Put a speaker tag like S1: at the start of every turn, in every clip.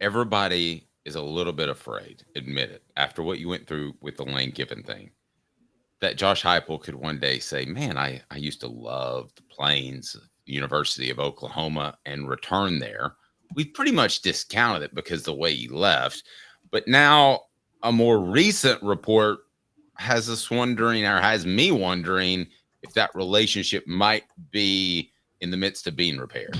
S1: everybody is a little bit afraid, admit it, after what you went through with the Lane Kiffin thing, that Josh Heupel could one day say, man, I used to love the Plains University of Oklahoma and return there. We've pretty much discounted it because the way he left. But now a more recent report has us wondering, or has me wondering, if that relationship might be in the midst of being repaired.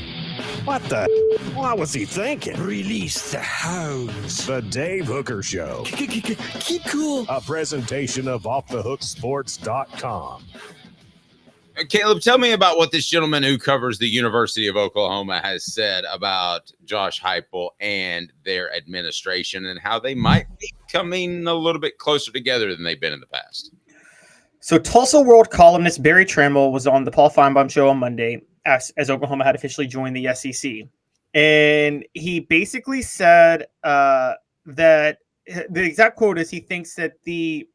S2: What the? What was he thinking?
S3: Release the hounds.
S2: The Dave Hooker Show.
S3: Keep cool.
S2: A presentation of OffTheHookSports.com.
S1: Caleb, tell me about what this gentleman who covers the University of Oklahoma has said about Josh Heupel and their administration and how they might be coming a little bit closer together than they've been in the past.
S4: So Tulsa World columnist Barry Tramel was on the Paul Finebaum show on Monday as Oklahoma had officially joined the SEC. And he basically said that the exact quote is he thinks that the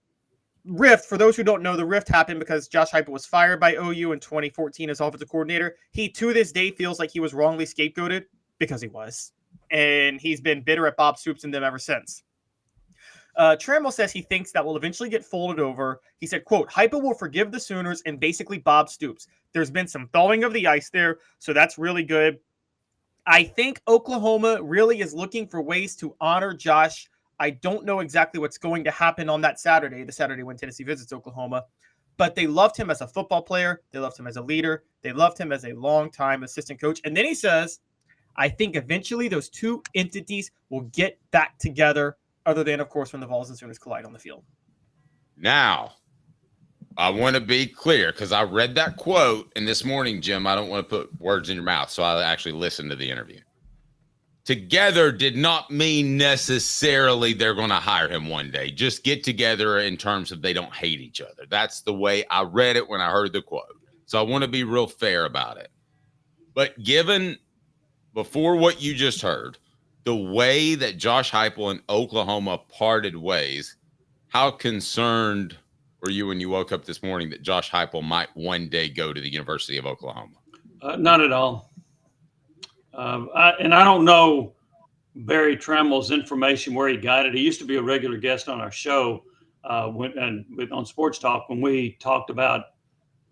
S4: rift, for those who don't know, the rift happened because Josh Heupel was fired by OU in 2014 as offensive coordinator. He, to this day, feels like he was wrongly scapegoated because he was. And he's been bitter at Bob Stoops and them ever since. Trammell says he thinks that will eventually get folded over. He said, quote, Heupel will forgive the Sooners and basically Bob Stoops. There's been some thawing of the ice there, so that's really good. I think Oklahoma really is looking for ways to honor Josh. I don't know exactly what's going to happen on that Saturday, the Saturday when Tennessee visits Oklahoma, but they loved him as a football player. They loved him as a leader. They loved him as a longtime assistant coach. And then he says, I think eventually those two entities will get back together, other than, of course, when the Vols and Sooners collide on the field.
S1: Now, I want to be clear because I read that quote, and this morning, Jim, I don't want to put words in your mouth, so I actually listened to the interview. Together did not mean necessarily they're going to hire him one day. Just get together in terms of they don't hate each other. That's the way I read it when I heard the quote. So I want to be real fair about it. But given before what you just heard, the way that Josh Heupel and Oklahoma parted ways, how concerned were you when you woke up this morning that Josh Heupel might one day go to the University of Oklahoma?
S5: Not at all. I don't know Barry Tramel's information where he got it. He used to be a regular guest on our show on Sports Talk when we talked about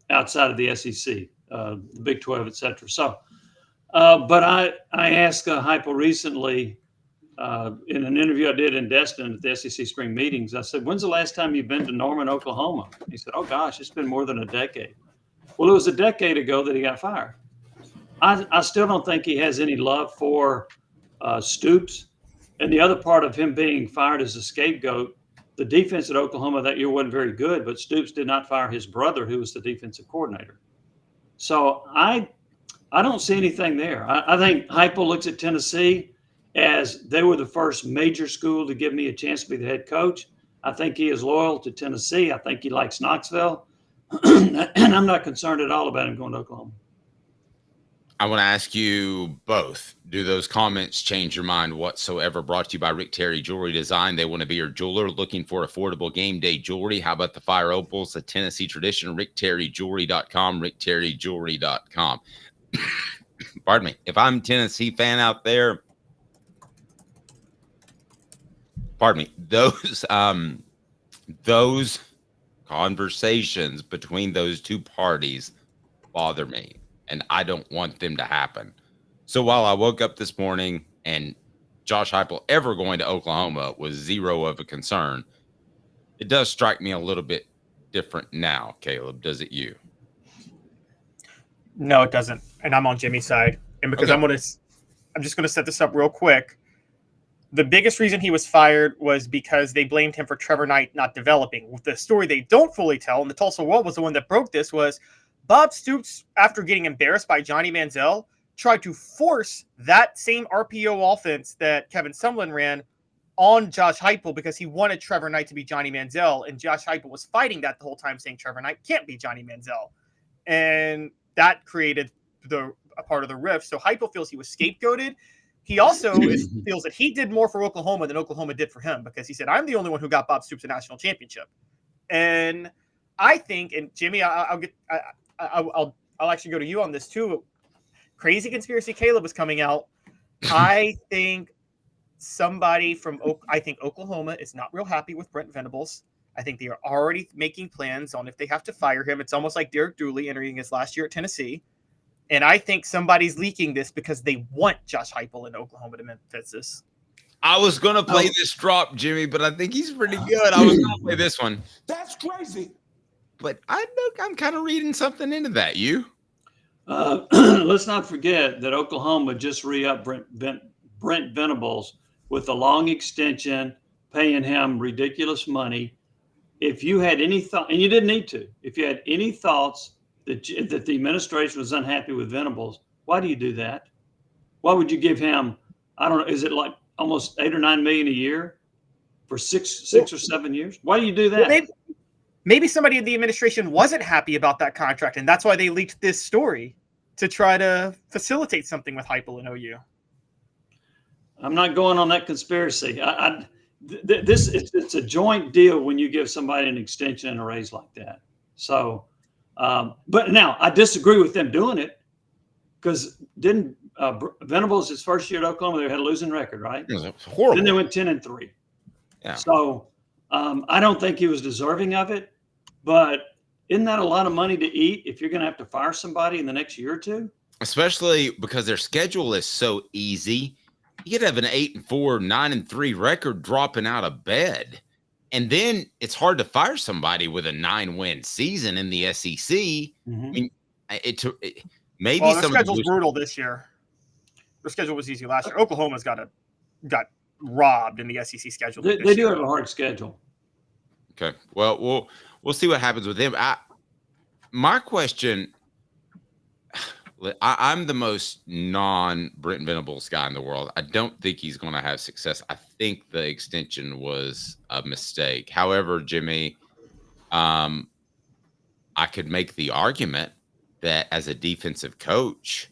S5: outside of the SEC, the Big 12, et cetera. So, but I asked Heupel recently in an interview I did in Destin at the SEC spring meetings. I said, when's the last time you've been to Norman, Oklahoma? He said, oh, gosh, it's been more than a decade. Well, it was a decade ago that he got fired. I still don't think he has any love for Stoops. And the other part of him being fired as a scapegoat, the defense at Oklahoma that year wasn't very good, but Stoops did not fire his brother, who was the defensive coordinator. So I don't see anything there. I think Heupel looks at Tennessee as they were the first major school to give me a chance to be the head coach. I think he is loyal to Tennessee. I think he likes Knoxville. And I'm not concerned at all about him going to Oklahoma.
S1: I want to ask you both, do those comments change your mind whatsoever? Brought to you by Rick Terry Jewelry Design. They want to be your jeweler looking for affordable game day jewelry. How about the Fire Opals, the Tennessee tradition? RickTerryJewelry.com, RickTerryJewelry.com. Pardon me. If I'm a Tennessee fan out there, pardon me, those conversations between those two parties bother me. And I don't want them to happen. So while I woke up this morning and Josh Heupel ever going to Oklahoma was zero of a concern, it does strike me a little bit different now, Caleb. Does it you?
S4: No, it doesn't. And I'm on Jimmy's side. And because
S1: Okay.
S4: I'm just going to set this up real quick. The biggest reason he was fired was because they blamed him for Trevor Knight not developing. The story they don't fully tell, and the Tulsa World was the one that broke this, was Bob Stoops, after getting embarrassed by Johnny Manziel, tried to force that same RPO offense that Kevin Sumlin ran on Josh Heupel because he wanted Trevor Knight to be Johnny Manziel, and Josh Heupel was fighting that the whole time, saying Trevor Knight can't be Johnny Manziel. And that created a part of the rift. So Heupel feels he was scapegoated. He also feels that he did more for Oklahoma than Oklahoma did for him because he said, I'm the only one who got Bob Stoops a national championship. And I think, and Jimmy, I'll actually go to you on this too. Crazy Conspiracy Caleb is coming out. I think somebody from I think Oklahoma is not real happy with Brent Venables. I think they are already making plans on if they have to fire him. It's almost like Derek Dooley entering his last year at Tennessee. And I think somebody's leaking this because they want Josh Heupel in Oklahoma to Memphis this.
S1: I was going to play this drop, Jimmy, but I think he's pretty good. I was going to play this one.
S3: That's crazy.
S1: But I'm kind of reading something into that. You?
S5: Let's not forget that Oklahoma just re-upped Brent Venables with a long extension, paying him ridiculous money. If you had any thought, and you didn't need to, if you had any thoughts that the administration was unhappy with Venables, why do you do that? Why would you give him, I don't know, is it like almost $8 or $9 million a year for six or 7 years? Why do you do that?
S4: Well, maybe somebody in the administration wasn't happy about that contract, and that's why they leaked this story to try to facilitate something with Heupel and OU.
S5: I'm not going on that conspiracy. It's a joint deal when you give somebody an extension and a raise like that. So, but now I disagree with them doing it because didn't Venables his first year at Oklahoma, they had a losing record, right?
S1: It was horrible.
S5: Then they went 10-3.
S1: Yeah.
S5: So I don't think he was deserving of it, but isn't that a lot of money to eat if you're going to have to fire somebody in the next year or two?
S1: Especially because their schedule is so easy. You could have an 8-4, 9-3 record dropping out of bed. And then it's hard to fire somebody with a 9-win season in the SEC.
S5: Mm-hmm.
S1: I mean, maybe
S4: their
S1: some
S4: schedule's brutal this year. Their schedule was easy last year. Oklahoma's got robbed in the SEC schedule.
S5: They do have a hard schedule.
S1: Okay. Well, we'll see what happens with him. My question, I'm the most non-Brent Venables guy in the world. I don't think he's going to have success. I think the extension was a mistake. However, Jimmy, I could make the argument that as a defensive coach,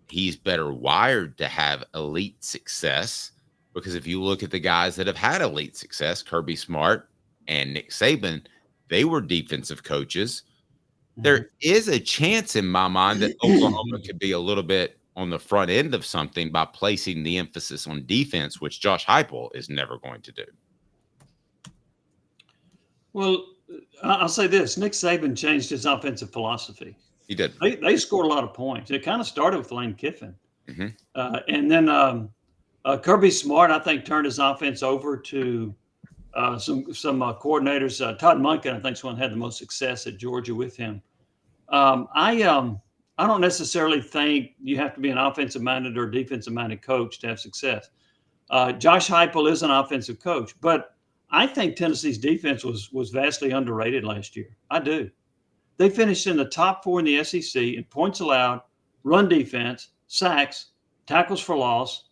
S1: he's better wired to have elite success, because if you look at the guys that have had elite success, Kirby Smart and Nick Saban, they were defensive coaches. There is a chance in my mind that Oklahoma could be a little bit on the front end of something by placing the emphasis on defense, which Josh Heupel is never going to do.
S5: Well, I'll say this. Nick Saban changed his offensive philosophy.
S1: He did.
S5: They scored a lot of points. It kind of started with Lane Kiffin.
S1: Mm-hmm.
S5: And then Kirby Smart, I think, turned his offense over to some coordinators. Todd Monken, I think, is one who had the most success at Georgia with him. I don't necessarily think you have to be an offensive-minded or defensive-minded coach to have success. Josh Heupel is an offensive coach, but I think Tennessee's defense was vastly underrated last year. I do. They finished in the top 4 in the SEC in points allowed, run defense, sacks, tackles for loss.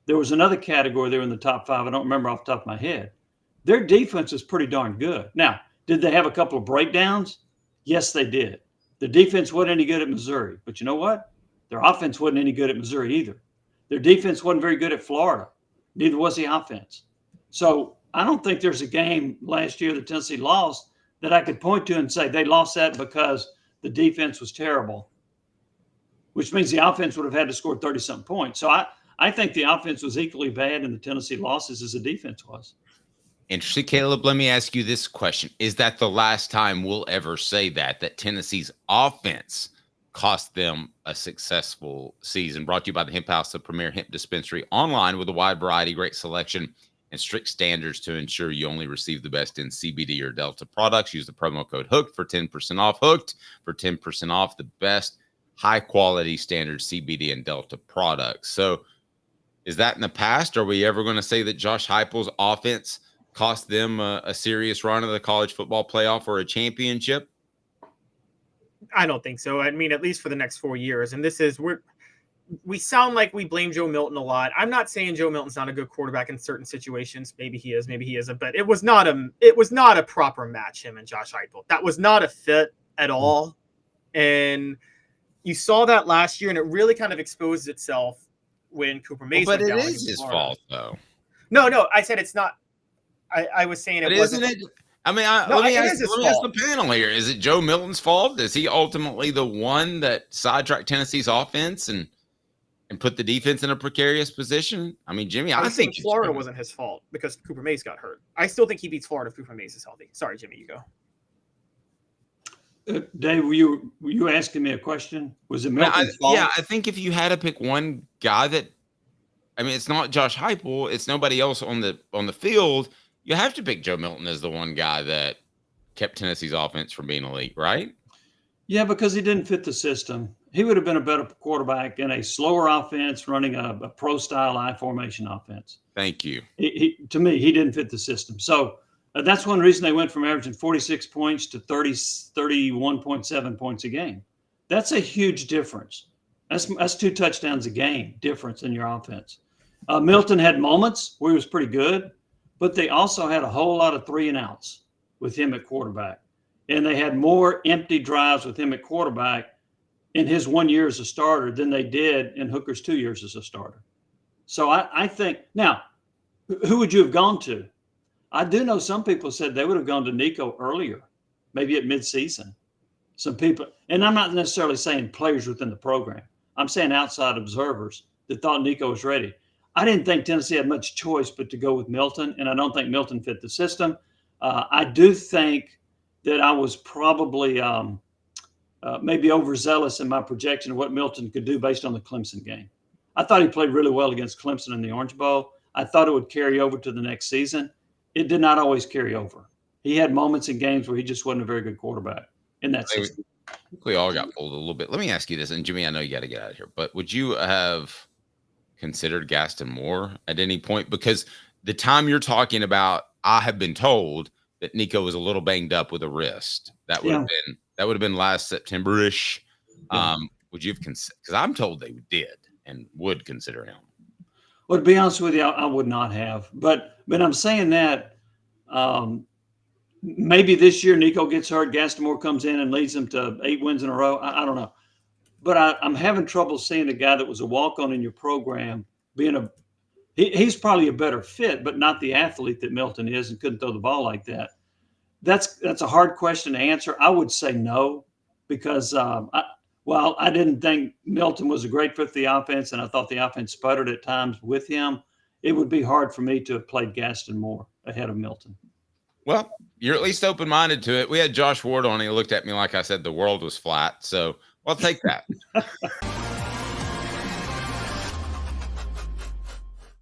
S5: There was another category there in the top 5. I don't remember off the top of my head. Their defense is pretty darn good. Now, did they have a couple of breakdowns? Yes, they did. The defense wasn't any good at Missouri. But you know what? Their offense wasn't any good at Missouri either. Their defense wasn't very good at Florida. Neither was the offense. So I don't think there's a game last year that Tennessee lost that I could point to and say they lost that because the defense was terrible, which means the offense would have had to score 30-something points. So I think the offense was equally bad in the Tennessee losses as the defense was.
S1: Interesting, Caleb. Let me ask you this question. Is that the last time we'll ever say that Tennessee's offense cost them a successful season? Brought to you by the Hemp House, the premier hemp dispensary online with a wide variety, great selection, and strict standards to ensure you only receive the best in CBD or Delta products. Use the promo code HOOKED for 10% off. HOOKED for 10% off the best high-quality standard CBD and Delta products. So is that in the past? Are we ever going to say that Josh Heupel's offense cost them a serious run of the college football playoff or a championship?
S4: I don't think so. I mean, at least for the next 4 years. And this is we sound like we blame Joe Milton a lot. I'm not saying Joe Milton's not a good quarterback in certain situations. Maybe he is, maybe he isn't. But it was not a proper match, him and Josh Heupel. That was not a fit at all. And you saw that last year, and it really kind of exposed itself when Cooper Mays went down.
S1: But it is his fault, though.
S4: No, I said it's not. I was saying it wasn't.
S1: Isn't it? I mean, let me ask the panel here. Is it Joe Milton's fault? Is he ultimately the one that sidetracked Tennessee's offense? And and put the defense in a precarious position. I mean, Jimmy, I think
S4: Florida wasn't his fault because Cooper Mays got hurt. I still think he beats Florida if Cooper Mays is healthy. Sorry, Jimmy, you go.
S5: Dave, were you asking me a question? Was it Milton's fault?
S1: Yeah, I think if you had to pick one guy that, I mean, it's not Josh Heupel, it's nobody else on the field. You have to pick Joe Milton as the one guy that kept Tennessee's offense from being elite, right?
S5: Yeah, because he didn't fit the system. He would have been a better quarterback in a slower offense running a pro-style I formation offense.
S1: Thank you.
S5: To me, he didn't fit the system. So that's one reason they went from averaging 46 points to 31.7 points a game. That's a huge difference. That's 2 touchdowns a game difference in your offense. Milton had moments where he was pretty good, but they also had a whole lot of 3 and outs with him at quarterback. And they had more empty drives with him at quarterback in his 1 year as a starter than they did in Hooker's 2 years as a starter. So I think now, who would you have gone to? I do know some people said they would have gone to Nico earlier, maybe at midseason. Some people, and I'm not necessarily saying players within the program. I'm saying outside observers that thought Nico was ready. I didn't think Tennessee had much choice but to go with Milton, and I don't think Milton fit the system. I do think that I was probably maybe overzealous in my projection of what Milton could do based on the Clemson game. I thought he played really well against Clemson in the Orange Bowl. I thought it would carry over to the next season. It did not always carry over. He had moments in games where he just wasn't a very good quarterback in that system.
S1: I think we all got pulled a little bit. Let me ask you this, and Jimmy, I know you got to get out of here, but would you have considered Gaston Moore at any point? Because the time you're talking about, I have been told that Nico was a little banged up with a wrist. That would have been last September-ish.
S5: Yeah.
S1: Would you have considered? Because I'm told they did and would consider him.
S5: Well, to be honest with you, I would not have. But I'm saying that maybe this year Nico gets hurt, Gaston Moore comes in and leads them to 8 wins in a row. I don't know. But I'm having trouble seeing a guy that was a walk-on in your program being he's probably a better fit, but not the athlete that Milton is and couldn't throw the ball like that. That's a hard question to answer. I would say no, because I didn't think Milton was a great fit for the offense, and I thought the offense sputtered at times with him. It would be hard for me to have played Gaston Moore ahead of Milton.
S1: Well, you're at least open-minded to it. We had Josh Ward on. He looked at me like I said the world was flat. So I'll take that.